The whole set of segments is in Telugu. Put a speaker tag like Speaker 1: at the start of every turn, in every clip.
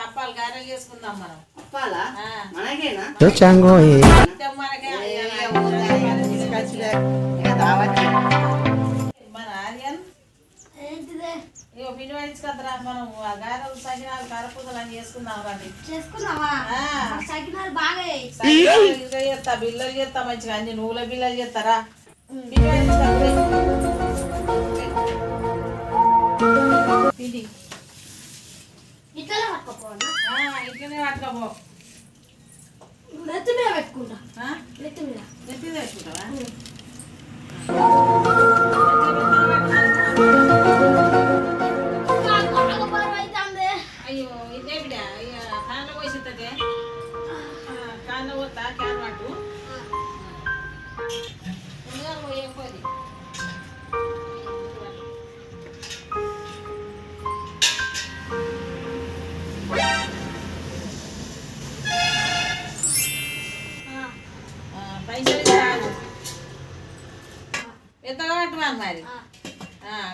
Speaker 1: అప్పాలు గారెలు చేసుకుందాం మనం.
Speaker 2: అప్పాలా మనకేనా?
Speaker 1: మనకే మన ఆర్యన్ ఇగో పిండి పట్టించుకొద్దురా. మనం ఆ గారెలు సకినాలు కారపూసలు అని చేసుకుందాం రండి. ఇదిగో చేస్తా బిల్లలు చేస్తా మంచిగా అన్ని నువ్వుల బిల్లలు చేస్తారా. పిండి ఇట్లనే పట్టుకోపో. నెత్తి మీద పెట్టుకుంటావా? అయ్యో ఇదే బిడ్డ కాళ్ళ పోసితే కాళ్ళ పోతా క్యాన్ పట్టు పోయేపోది. పైసలు రాదు ఎంతగా పట్టుమాను మరి.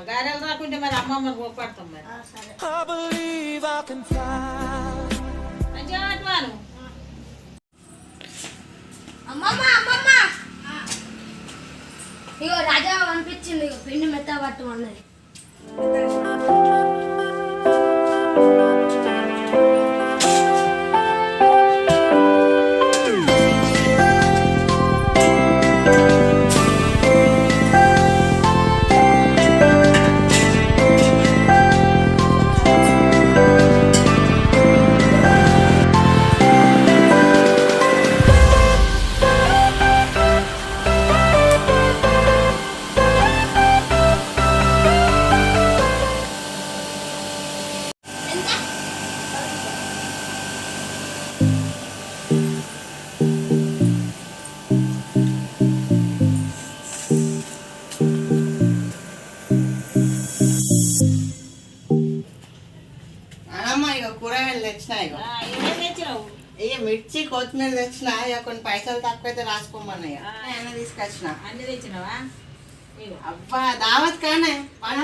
Speaker 1: గారెలు రాకుంటే మరి అమ్మమ్మని కోపడతాం మరి. మంచిగా పట్టుమాను.
Speaker 3: అమ్మమ్మ అమ్మమ్మ ఇగో రాజా పంపించింది. ఇగో పిండి మెత్త పట్టమన్నది.
Speaker 2: కూరగాయలు తెచ్చినా ఇక మిర్చి కొత్తిమీర తెచ్చిన. ఇక కొన్ని పైసలు తక్కువైతే రాసుకోమన్నాయి తీసుకొచ్చిన.
Speaker 1: అన్ని తెచ్చినావా?
Speaker 2: అబ్బా దావత్ కానీ
Speaker 1: మన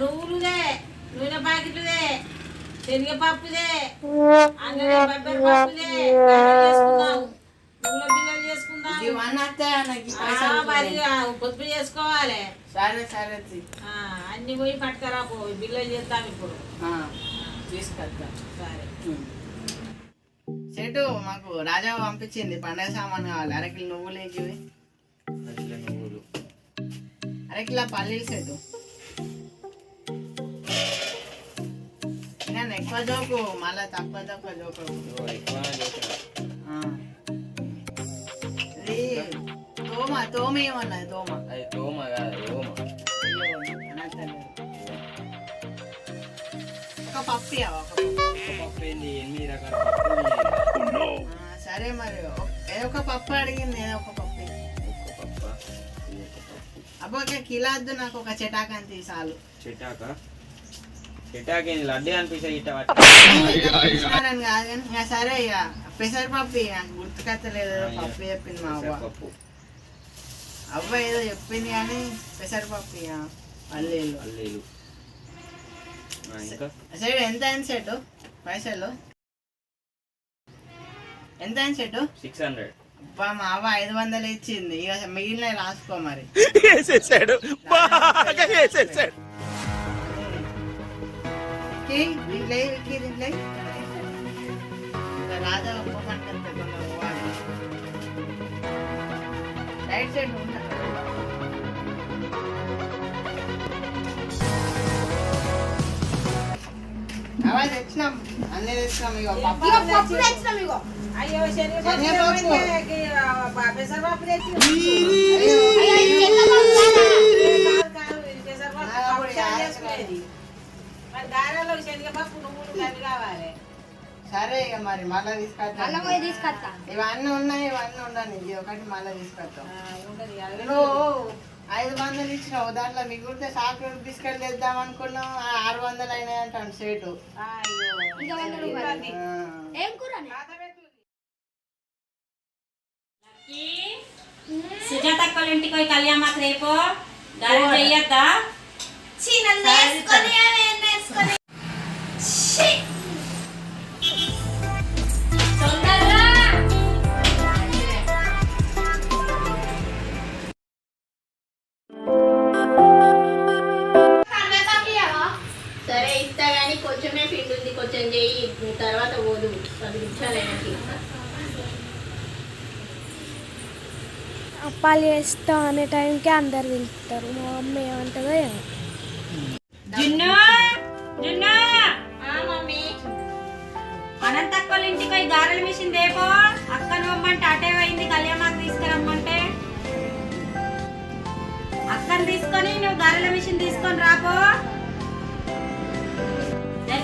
Speaker 1: నువ్వులుదే నూనె ప్యాకెట్లుదే శనగపప్పుదే అందులో బొబ్బరి పప్పుదే చేసుకుందాం. నువ్వుల బిల్లలు చేసుకుందాం. మరి పొద్దు చేసుకోవాలి.
Speaker 2: సరే సరే
Speaker 1: అన్ని పోయి పట్టుకరా పో. బిల్లలు చేద్దాం ఇప్పుడు.
Speaker 2: తీసుకొద్దాం.
Speaker 1: సరే
Speaker 2: చెట్టు మాకు రాజా పంపించింది పండగ సామాన్ కావాలి. అరకిలో నువ్వులు వేగివి, అరకిలో పల్లీలు చెట్టు. నేను ఎక్కువ జోకు మళ్ళా తక్కువ తక్కువ జోకు. తోమ ఏమన్నది? తోమ ఒక పప్పు సరే మరి ఏదో ఒక పప్పు అడిగింది. ఏదో ఒక పప్పు అబ్బా కిలో వద్దు నాకు. ఒక చెటాకని తీసాలు.
Speaker 4: చెటాకి లడ్డే అనిపిస్తాయి
Speaker 2: కాదు. సరే ఇక పెసరపప్పు గుర్తుకత్తలేదు. పప్పు చెప్పింది మా అవ్వ. అవ్వ ఏదో చెప్పింది కానీ పెసరపప్పు పల్లీలు. సరే ఎంత అయింది సెట్? పైసలు ఎంత అయింది సెట్?
Speaker 4: 600.
Speaker 2: అబ్బా మా అవ్వ 500 ఇచ్చింది. ఇక మిగిలిన రాసుకో మరి. రాజా రైట్ సైడ్ ఉంటా. అవన్నీ తెచ్చినాం, అన్నీ తెచ్చినాం. ఇగో పప్పు తెచ్చినాం. ఇగో
Speaker 1: అయ్యో పెసరపప్పు తెచ్చి మరి గారెలో శనగపప్పు నువ్వులు అవి కావాలి.
Speaker 2: సరే ఇక మరి మళ్ళీ తీసుకొస్తా. ఇవన్నీ ఉన్నాయి, ఇవన్నీ ఉండని. ఇది ఒకటి మళ్ళీ తీసుకొస్తాం. 500 ఇచ్చినావు. దాంట్లో మిగిలితే చాక్లెట్ బిస్కెట్ తెద్దాం అనుకున్నాం. 600 అయినాయి అంటాను సేటు.
Speaker 5: సుజాత వాళ్ళ ఇంటికి పోయి కళ్యాణ్ మాకు రేపు గారెలు చెయ్యొద్దా?
Speaker 4: సరే ఇస్తా కానీ కొంచెమే పిండి ఉంది, కొంచెం చేయి, తర్వాత పోదు 10 నిమిషాలు అయినట్టు ఇస్తా.
Speaker 5: అప్పాలు చేస్తా అనే టైంకి అందరు పిలుస్తారు. మా మమ్మీ ఏమంటుందో ఏమో.
Speaker 4: మమ్మీ
Speaker 6: అనంతక్క వాళ్ళ ఇంటికి పోయి గారెల మిషన్ దేపో. అక్కను రమ్మంటే అటే పోయింది, కళ్యాణాకు తీసుకురమ్మంటే. అక్కను తీసుకొని నువ్వు గారెల మిషన్ తీసుకొని రాపో.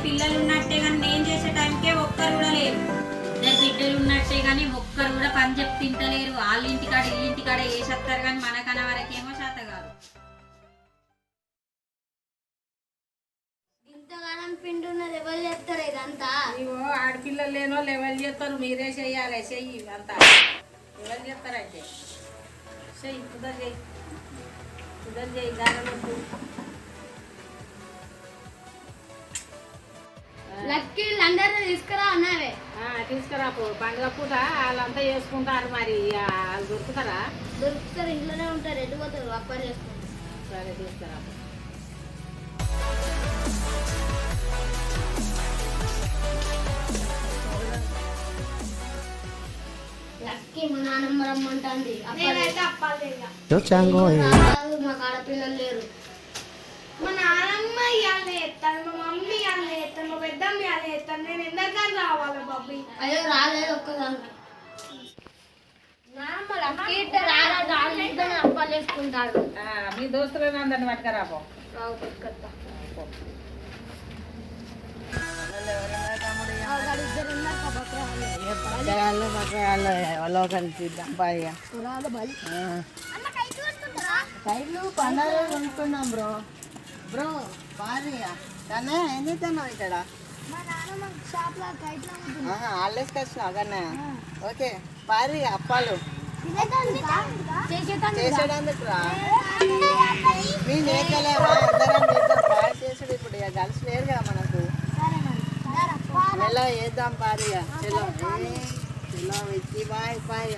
Speaker 6: పిల్లలు ఉన్నట్టే కానీ నేను చేసే టైంకే ఒక్కరు కూడా లేరు. బిడ్డలు ఉన్నట్టే కానీ ఒక్కరు కూడా పని చెప్పి తింటలేరు. వాళ్ళ ఇంటికాడ ఇంటికాడ వేసేస్తారు కానీ మనకన్నా వరకేమో శాత కాదు.
Speaker 3: ఇంతగానం పిండి ఉన్నది ఎవరు చేస్తారు ఇదంతా?
Speaker 1: ఇవో ఆడపిల్లలు లేనో లెవెల్ చేస్తారు, మీరే చెయ్యాలి. చెయ్యి అంతా ఎవరు చేస్తారైతే చెయ్యి, కుదరు చెయ్యి, కుదరు చెయ్యి. గారెలకు
Speaker 3: లక్కీ అందరూ తీసుకురా అన్నావే.
Speaker 1: తీసుకురాపో. పండుగ పూట వాళ్ళంతా చేసుకుంటారు, మరి వాళ్ళు దొరుకుతారా?
Speaker 3: దొరుకుతారు, ఇంట్లోనే ఉంటారు, ఎటు పోతారు, అప్పని చేసుకుంటారు.
Speaker 1: సరే తీసుకురాపో.
Speaker 3: లక్కీ మా నాన్నమ్మ రమ్మంటుంది. మాకు ఆడపిల్లలు లేరు.
Speaker 5: మా నాన్నమ్మ ఇవాళ ఎత్తాను, మా మమ్మీ ఇవాళ ఎత్తాను, మా పెద్దమ్మ ఇవాళ ఎత్తాను. నేను ఎందరికని రావాలి బాబీ?
Speaker 3: అయ్యో రాలేదు ఒక్కదానికి. నాన్నమ్మ లక్కీ రాళ్ళని అప్పాలు చేసుకుంటారు.
Speaker 1: మీ దోస్తులను అందరిని పట్టుకురాపో.
Speaker 2: ఎవరో కలిసిద్దాం పైగా కైలు పండుగ కొనుక్కున్నాం బ్రో. బ్రో పారిగా కానీ ఏం చేస్తున్నావు ఇక్కడ? హాలిడేస్కి వచ్చినావు కన్నా. ఓకే పారి అప్పాలు చేసేటందుకు రా. మీ నేర్చలేవా? ఇద్దరం బాగా చేసుడు. ఇప్పుడు ఇక కలిసి లేరు కదా మనకు. మెల్ల వేద్దాం పారిగా. చలో చలో వచ్చి బాయ్ బాయ్.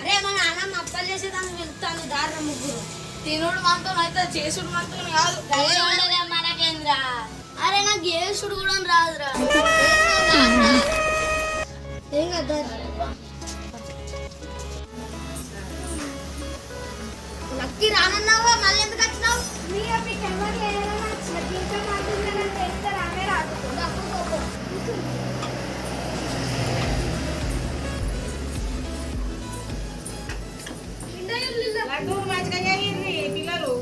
Speaker 3: అరే మా నాన్నమ్మ అప్పాలు చేసేదాన్ని వెళ్తాను. దారిన ముగ్గురు తినుడు మనతో అయితే చేసుడు మనతో కాదు. మనకేంద్రా? అరే నాకు చేసుడు కూడా రాదురా. ఏం కదా లక్కీ రానన్నావా? మళ్ళీ ఎందుకు వచ్చినావు?
Speaker 1: లడ్డు మంచిగా చేయండి పిల్లలు.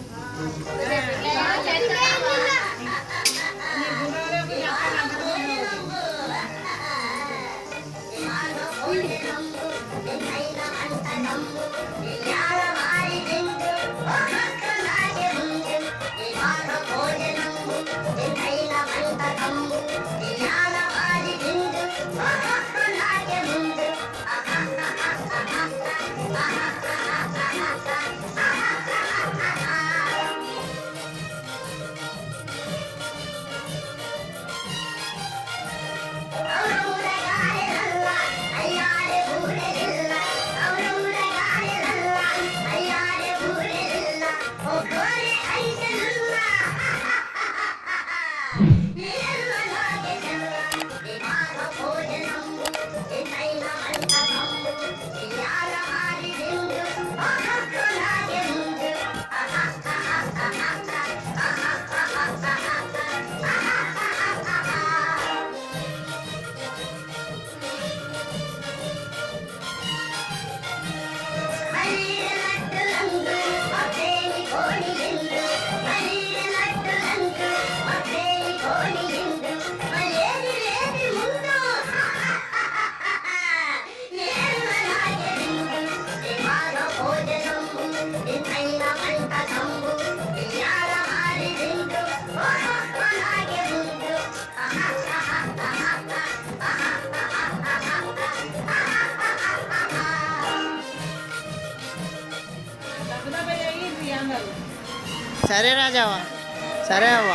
Speaker 2: సరే రాజావా. సరే అవ్వ.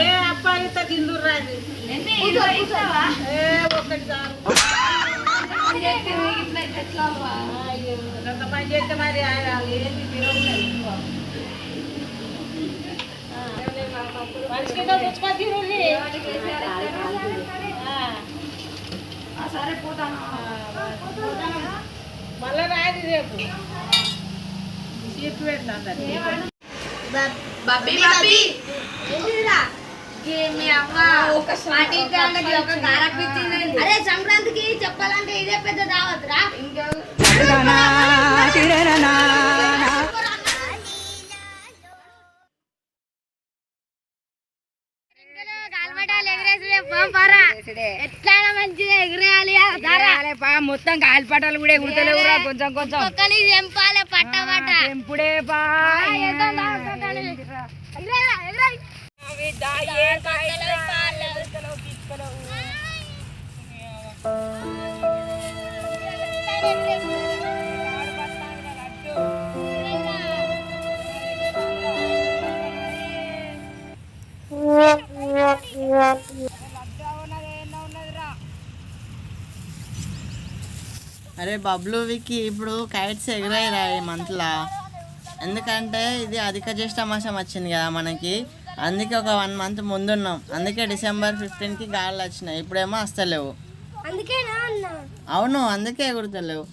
Speaker 1: ఏ అబ్బాయితో తిందురు రాదు ఒకటి చాలు కొంత పని చేస్తే మరి ఏంటి తిరుగుతాయి మంచిగా తెచ్చుకో తిరుగులి
Speaker 5: సరే పోతాను
Speaker 1: మళ్ళా రాదు రేపు సీట్లు పెట్టినా
Speaker 3: అరే సంక్రాంతికి చెప్పాలంటే ఇదే పెద్ద దావత్ రా ఎట్లయినా మంచిగా ఎగిరేయాలి
Speaker 2: మొత్తం గాలిపటాలు కూడా ఎగురుతలేవురా కొంచెం కొంచెం
Speaker 3: తెంపాలి పట్ట పట్ట
Speaker 2: ఎప్పుడే బా అరే బబ్లు వికి ఇప్పుడు కైట్స్ ఎగిరాయిరా ఈ మంత్లా ఎందుకంటే ఇది అధిక జ్యేష్ఠ మాసం వచ్చింది కదా మనకి అందుకే ఒక 1 month ముందున్నాం అందుకే December 15కి గాళ్ళు వచ్చినాయి ఇప్పుడేమో వస్తలేవు అవును అందుకే ఎగురుతలేవు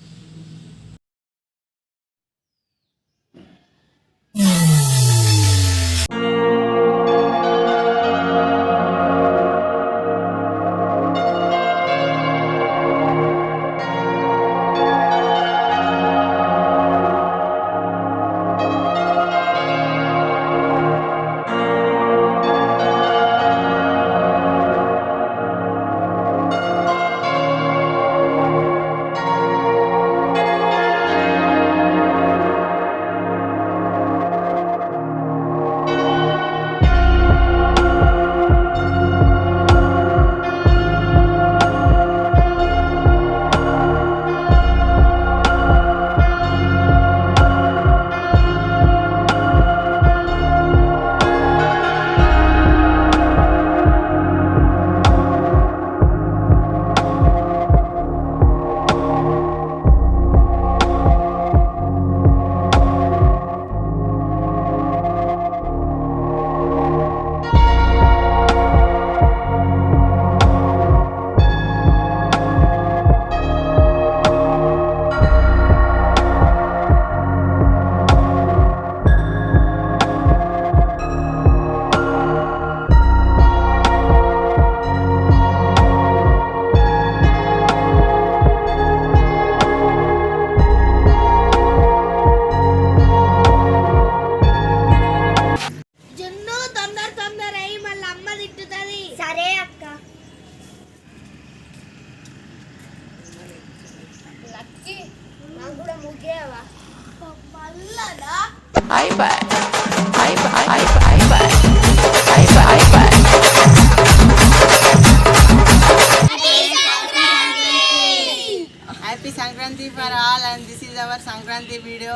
Speaker 2: happy Sankranti for all and this is our Sankranti video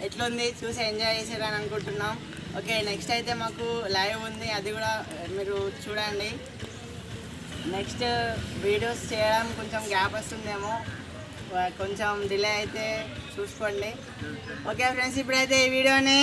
Speaker 2: ఎట్లుంది చూసి ఎంజాయ్ చేసారని అనుకుంటున్నాం ఓకే నెక్స్ట్ అయితే మాకు లైవ్ ఉంది అది కూడా మీరు చూడండి నెక్స్ట్ వీడియోస్ చేయడం కొంచెం గ్యాప్ వస్తుందేమో కొంచెం డిలే అయితే చూసుకోండి ఓకే ఫ్రెండ్స్ ఇప్పుడైతే ఈ వీడియోని